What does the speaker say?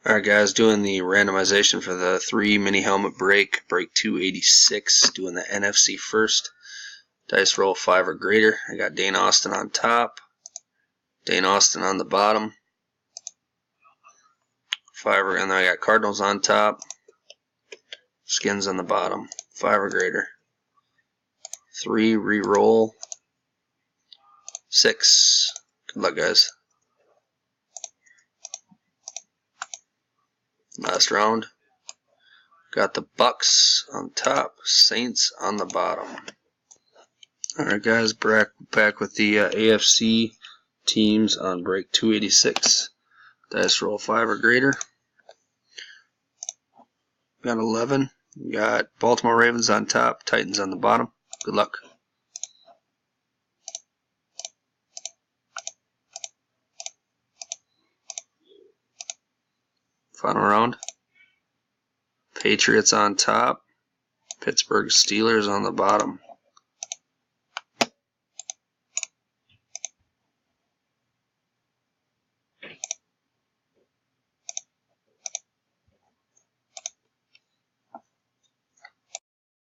Alright guys, doing the randomization for the 3 mini helmet break 286, doing the NFC first. Dice roll 5 or greater. I got Dane Austin on top, Dane Austin on the bottom, 5 or, and then I got Cardinals on top, Skins on the bottom, 5 or greater. 3, re-roll, 6. Good luck guys. Last round. Got the Bucks on top, Saints on the bottom. Alright guys, back with the AFC teams on break 286. Dice roll 5 or greater. Got 11. Got Baltimore Ravens on top, Titans on the bottom. Good luck. Final round. Patriots on top, Pittsburgh Steelers on the bottom.